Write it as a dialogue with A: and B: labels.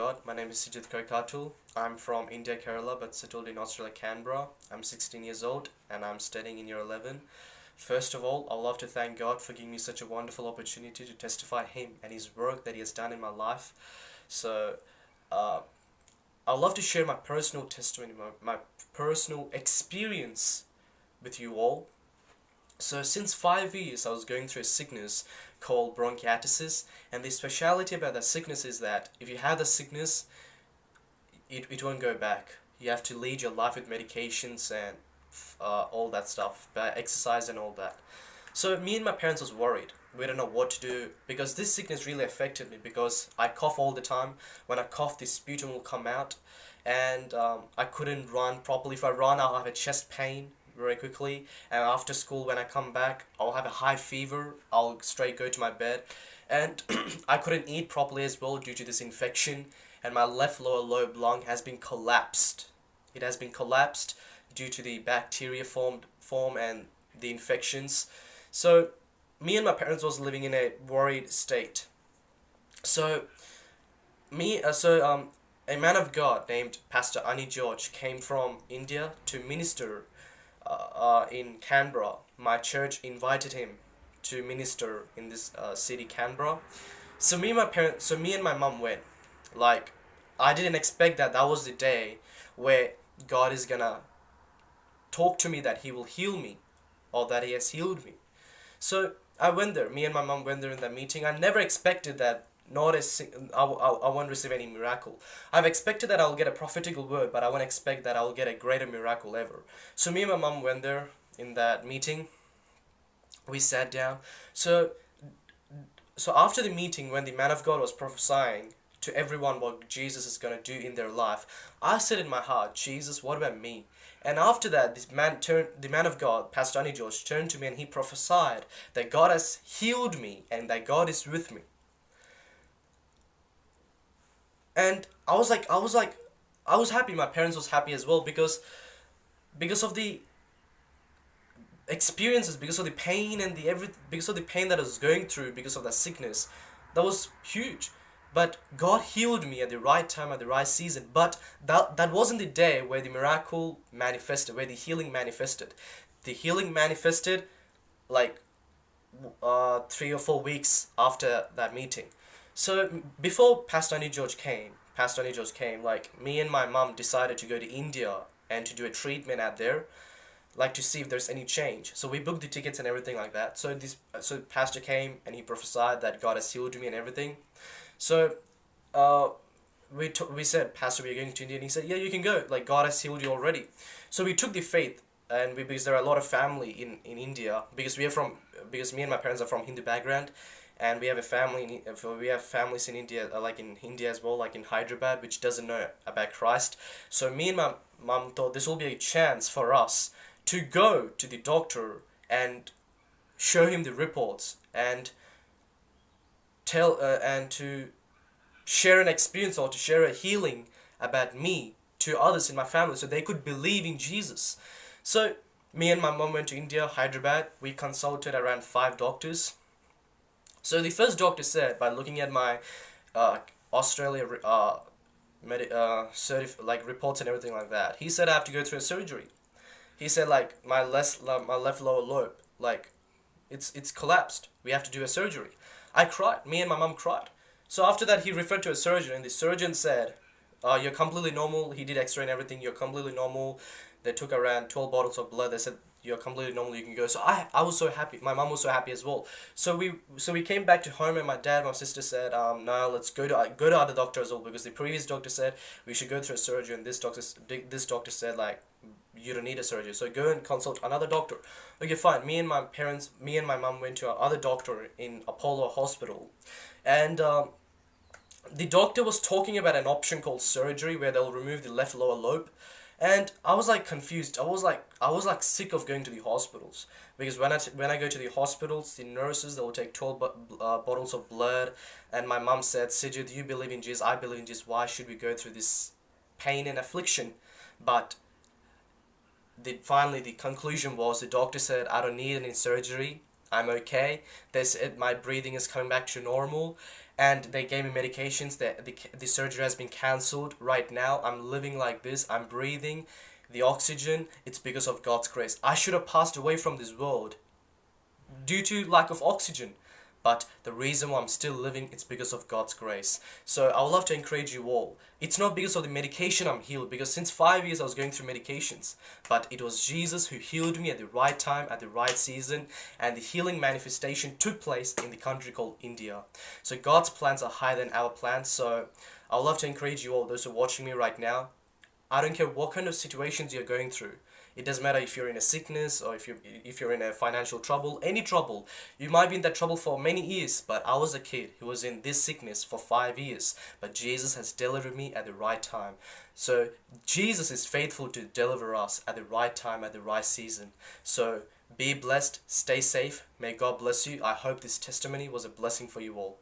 A: God. My name is Sijit Katul. I'm from India, Kerala, but settled in Australia, Canberra. I'm 16 years old and I'm studying in year 11. First of all, I'd love to thank God for giving me such a wonderful opportunity to testify Him and His work that He has done in my life. So, uh, I'd love to share my personal testimony, my personal experience with you all. So since 5 years I was going through a sickness called bronchitis, and the speciality about that sickness is that if you have the sickness, it won't go back. You have to lead your life with medications and all that stuff, exercise and all that. So me and my parents was worried. We don't know what to do because this sickness really affected me because I cough all the time. When I cough, the sputum will come out, and I couldn't run properly. If I run, I'll have a chest pain very quickly, and after school when I come back I'll have a high fever. I'll straight go to my bed, and I couldn't eat properly as well due to this infection, and my left lower lobe lung has been collapsed. It has been collapsed due to the bacteria form and the infections. So me and my parents was living in a worried state. So a man of God named Pastor Ani George came from India to minister in Canberra. My church invited him to minister in this city, Canberra. So me and my mom went. Like, I didn't expect that was the day where God is gonna talk to me that He will heal me, or that He has healed me. So I went there. Me and my mom went there in that meeting. I never expected that I won't receive any miracle. I've expected that I'll get a prophetical word, but I won't expect that I'll get a greater miracle ever. So me and my mom went there in that meeting. We sat down. So after the meeting, when the man of God was prophesying to everyone what Jesus is going to do in their life, I said in my heart, Jesus, what about me? And after that, the man of God, Pastor Ani George, turned to me and he prophesied that God has healed me and that God is with me. And I was happy. My parents was happy as well because of the experiences, because of the pain and because of the pain that I was going through because of that sickness. That was huge. But God healed me at the right time, at the right season. But that wasn't the day where the miracle manifested, where the healing manifested. The healing manifested like 3 or 4 weeks after that meeting. So before Pastor Ani George came, like, me and my mom decided to go to India and to do a treatment out there, like, to see if there's any change. So we booked the tickets and everything like that. So Pastor came and he prophesied that God has healed me and everything. So we said, Pastor, we're going to India, and he said, yeah, you can go. Like, God has healed you already. So we took the faith, and because there are a lot of family in India, because me and my parents are from Hindu background. And we have families in India, like in India as well, like in Hyderabad, which doesn't know about Christ. So me and my mom thought this will be a chance for us to go to the doctor and show him the reports and to share an experience or to share a healing about me to others in my family, so they could believe in Jesus. So me and my mom went to India, Hyderabad. We consulted around 5 doctors. So the first doctor said, by looking at my Australia reports and everything like that, he said I have to go through a surgery. He said, like, my left lower lobe, like, it's collapsed. We have to do a surgery. I cried. Me and my mom cried. So after that, he referred to a surgeon, and the surgeon said, you're completely normal. He did X-ray and everything. You're completely normal. They took around 12 bottles of blood. They said, you're completely normal, you can go. So I was so happy. My mom was so happy as well. So we came back to home, and my sister said, no, let's go to other doctor as well, because the previous doctor said we should go through a surgery, and this doctor said, like, you don't need a surgery, so go and consult another doctor. Okay, fine. Me and my mom went to another doctor in Apollo Hospital, and the doctor was talking about an option called surgery, where they'll remove the left lower lobe. And I was like confused. I was like sick of going to the hospitals, because when I go to the hospitals, the nurses, they will take 12 bottles of blood, and my mom said, Sijit, do you believe in Jesus? I believe in Jesus. Why should we go through this pain and affliction? But finally the conclusion was, the doctor said, I don't need any surgery. I'm okay. They said my breathing is coming back to normal, and they gave me medications. The surgery has been cancelled. Right now I'm living like this, I'm breathing the oxygen. It's because of God's grace. I should have passed away from this world due to lack of oxygen, but the reason why I'm still living, it's because of God's grace. So I would love to encourage you all. It's not because of the medication I'm healed, because since 5 years I was going through medications, but it was Jesus who healed me at the right time, at the right season, and the healing manifestation took place in the country called India. So God's plans are higher than our plans. So I would love to encourage you all, those who are watching me right now. I don't care what kind of situations you're going through. It doesn't matter if you're in a sickness or if you're in a financial trouble, any trouble. You might be in that trouble for many years, but I was a kid who was in this sickness for 5 years. But Jesus has delivered me at the right time. So Jesus is faithful to deliver us at the right time, at the right season. So be blessed, stay safe. May God bless you. I hope this testimony was a blessing for you all.